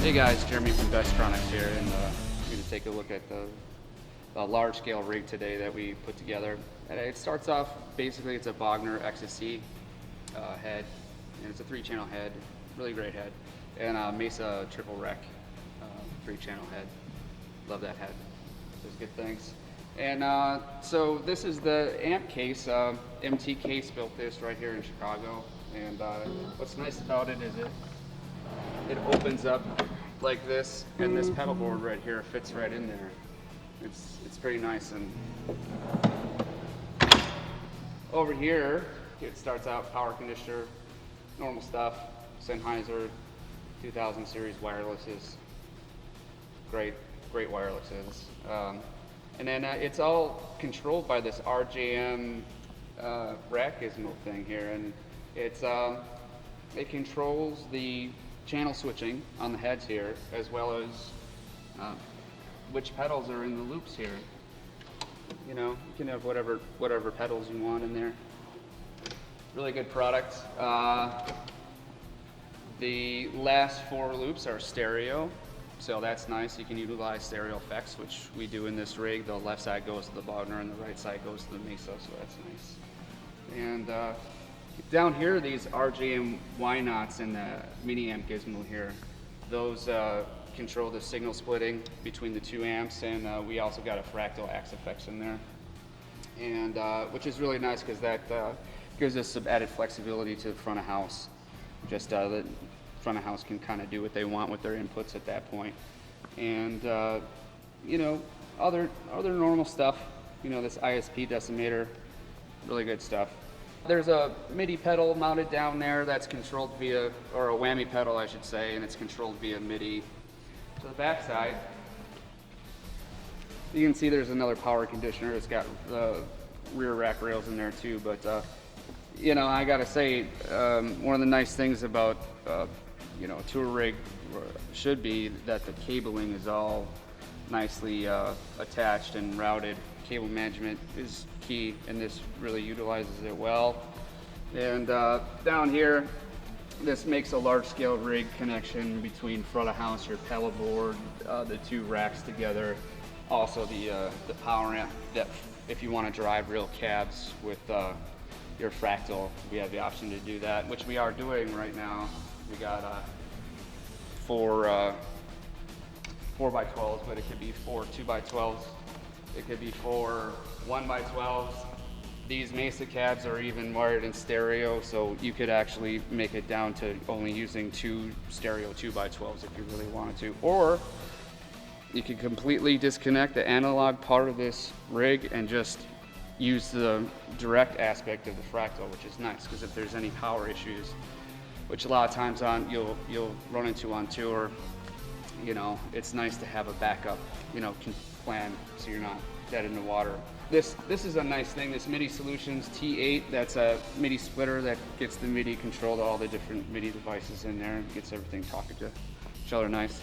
Hey guys, Jeremy from Vectronics here, and we're going to take a look at the large-scale rig today that we put together. And it starts off, basically it's a Bogner XSC head, and it's a 3-channel head, really great head, and a Mesa triple rec 3-channel head. Love that head, does good things. And so this is the amp case. MT Case built this right here in Chicago, and what's nice about it is it opens up like this, and this pedal board right here fits right in there. It's pretty nice. And over here it starts out power conditioner, normal stuff, Sennheiser 2000 series wirelesses, great wirelesses. And then it's all controlled by this RJM rack gizmo thing here, and it controls the channel switching on the heads here, as well as which pedals are in the loops here. You know, you can have whatever pedals you want in there. Really good product. The last 4 loops are stereo, so that's nice. You can utilize stereo effects, which we do in this rig. The left side goes to the Bogner and the right side goes to the Mesa, so that's nice. And down here, these RJM Y-Knots in the mini amp gizmo here, those control the signal splitting between the 2 amps, and we also got a Fractal Axe-Fx in there, and which is really nice because that gives us some added flexibility to the front of house. Just the front of house can kind of do what they want with their inputs at that point. And you know, other normal stuff, you know, this ISP decimator, really good stuff. There's a MIDI pedal mounted down there that's controlled via, or a whammy pedal I should say, and it's controlled via MIDI. To the back side, you can see there's another power conditioner. It's got the rear rack rails in there too, but you know, I gotta say, one of the nice things about you know, a tour rig should be that the cabling is all nicely attached and routed. Cable management is key, and this really utilizes it well. And down here, this makes a large-scale rig connection between front of house, your pedal board, the 2 racks together. Also the power amp, that if you want to drive real cabs with your Fractal, we have the option to do that, which we are doing right now. We got 4 4x12s, but it could be 4 2x12s. It could be 4 1x12s. These Mesa cabs are even wired in stereo, so you could actually make it down to only using 2 stereo 2x12s if you really wanted to. Or you could completely disconnect the analog part of this rig and just use the direct aspect of the Fractal, which is nice, because if there's any power issues, which a lot of times you'll run into on tour, you know, it's nice to have a backup, you know, plan, so you're not dead in the water. This is a nice thing, this MIDI Solutions T8, that's a MIDI splitter that gets the MIDI control to all the different MIDI devices in there and gets everything talking to each other nice.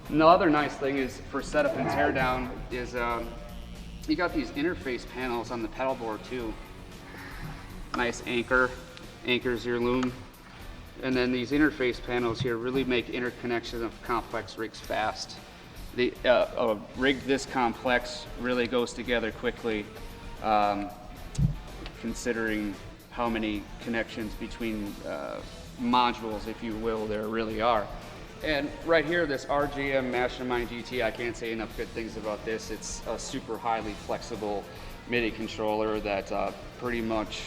And the other nice thing is for setup and teardown is you got these interface panels on the pedal board too. Nice anchors your loom. And then these interface panels here really make interconnection of complex rigs fast. A rig this complex really goes together quickly, considering how many connections between modules, if you will, there really are. And right here, this RJM Mastermind GT, I can't say enough good things about this. It's a super highly flexible MIDI controller that pretty much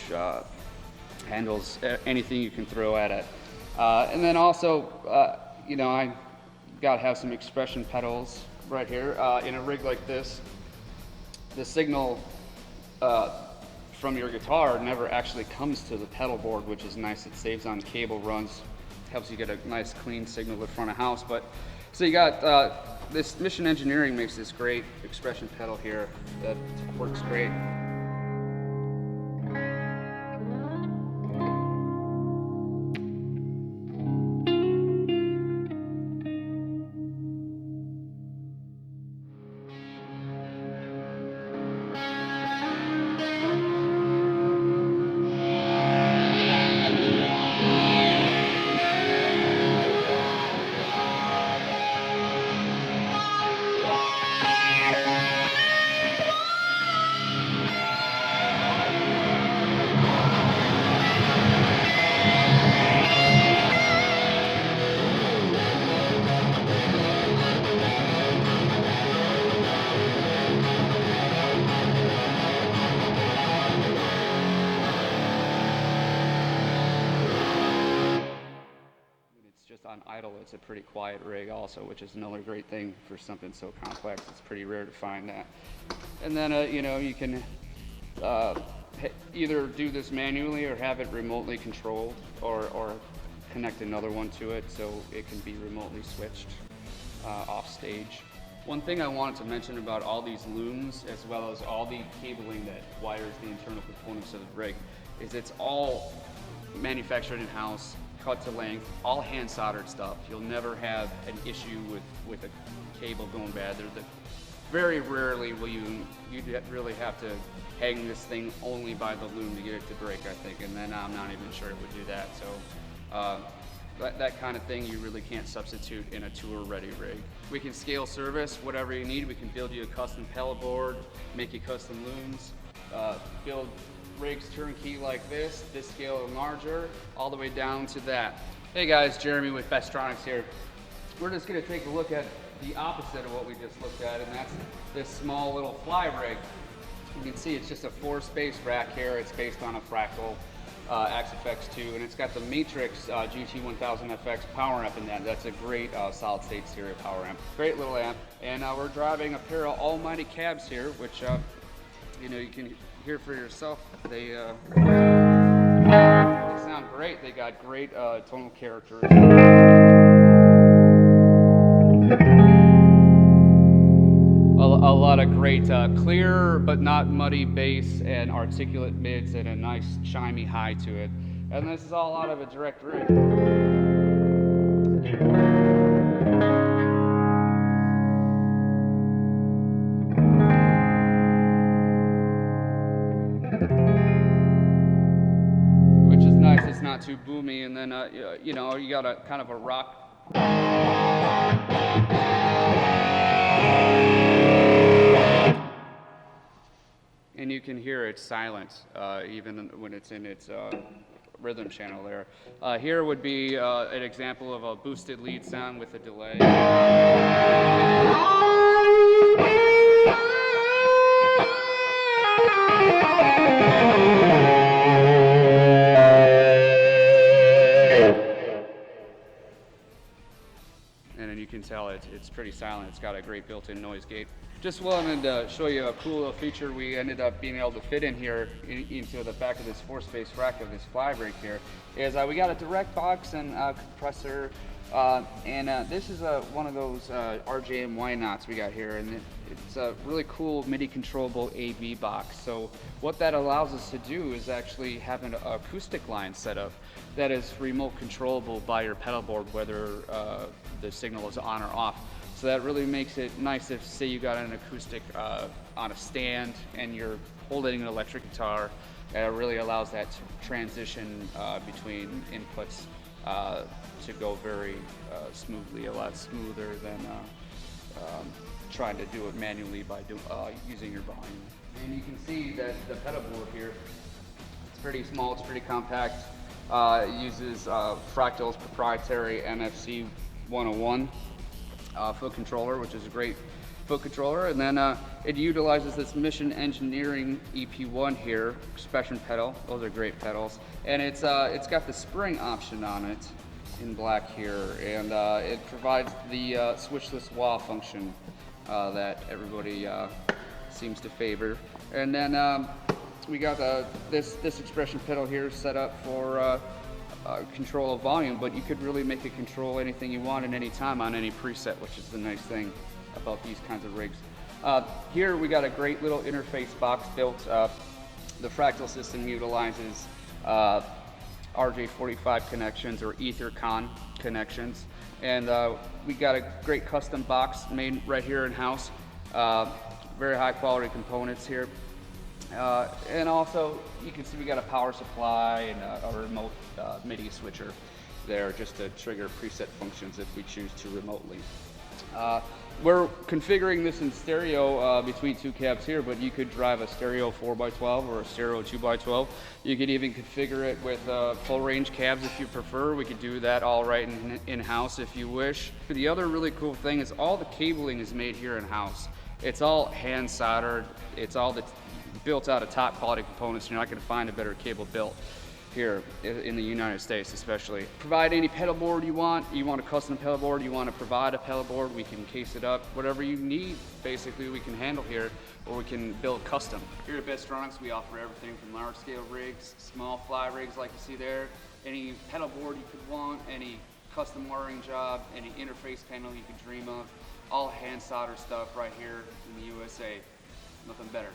handles anything you can throw at it. And then also, you know, I got to have some expression pedals right here. In a rig like this, the signal from your guitar never actually comes to the pedal board, which is nice. It saves on cable runs, helps you get a nice clean signal to front of house. But so you got this Mission Engineering makes this great expression pedal here that works great. on idle, it's a pretty quiet rig also, which is another great thing for something so complex. It's pretty rare to find that. And then, you know, you can either do this manually or have it remotely controlled, or connect another one to it so it can be remotely switched off stage. One thing I wanted to mention about all these looms, as well as all the cabling that wires the internal components of the rig, is it's all manufactured in-house, cut to length, all hand soldered stuff. You'll never have an issue with a cable going bad. Very rarely will you really have to hang this thing only by the loom to get it to break, I think, and then I'm not even sure it would do that. So that kind of thing you really can't substitute in a tour-ready rig. We can scale service whatever you need. We can build you a custom pellet board, make you custom looms, build rigs turnkey like this scale and larger, all the way down to that. Hey guys, Jeremy with Bestronics here. We're just gonna take a look at the opposite of what we just looked at, and that's this small little fly rig. You can see it's just a 4-space rack here. It's based on a Fractal Axe-FX 2, and it's got the Matrix GT1000FX power amp in that. That's a great solid state stereo power amp. Great little amp. And we're driving a pair of Almighty cabs here, which you know, you can hear for yourself. They sound great. They got great tonal characters. A lot of great clear but not muddy bass and articulate mids and a nice chimey high to it. And this is all out of a direct rig. Which is nice, it's not too boomy, and then you know, you got a kind of a rock. And you can hear it silent, even when it's in its rhythm channel there. Here would be an example of a boosted lead sound with a delay. And then you can tell it's pretty silent. It's got a great built-in noise gate. Just wanted to show you a cool little feature we ended up being able to fit in here into the back of this 4-space rack of this fly rig here. Is we got a direct box and compressor, and this is one of those RJM Y-Knots we got here, and it's a really cool MIDI controllable AV box. So what that allows us to do is actually have an acoustic line set up that is remote controllable by your pedal board, whether the signal is on or off. So that really makes it nice if, say, you got an acoustic on a stand and you're holding an electric guitar. It really allows that to transition between inputs to go very smoothly, a lot smoother than trying to do it manually by using your volume. And you can see that the pedal board here, it's pretty small, it's pretty compact. It uses Fractal's proprietary MFC 101 foot controller, which is a great foot controller, and then it utilizes this Mission Engineering EP1 here, expression pedal. Those are great pedals, and it's got the spring option on it in black here, and it provides the switchless wah function that everybody seems to favor. And then we got this expression pedal here set up for control of volume, but you could really make it control anything you want at any time on any preset, which is the nice thing about these kinds of rigs. Here we got a great little interface box built. The Fractal system utilizes RJ45 connections or EtherCon connections, and we got a great custom box made right here in house. Very high quality components here. And also, you can see we got a power supply and a remote MIDI switcher there just to trigger preset functions if we choose to remotely. We're configuring this in stereo between two cabs here, but you could drive a stereo 4x12 or a stereo 2x12. You could even configure it with full range cabs if you prefer. We could do that all right in-house if you wish. The other really cool thing is all the cabling is made here in-house. It's all hand soldered. It's all built out of top quality components. You're not going to find a better cable built. here in the United States especially. Provide any pedal board you want a custom pedal board, you want to provide a pedal board, we can case it up. Whatever you need, basically, we can handle here, or we can build custom. Here at Bedstronics, we offer everything from large scale rigs, small fly rigs like you see there, any pedal board you could want, any custom wiring job, any interface panel you could dream of, all hand solder stuff right here in the USA. Nothing better.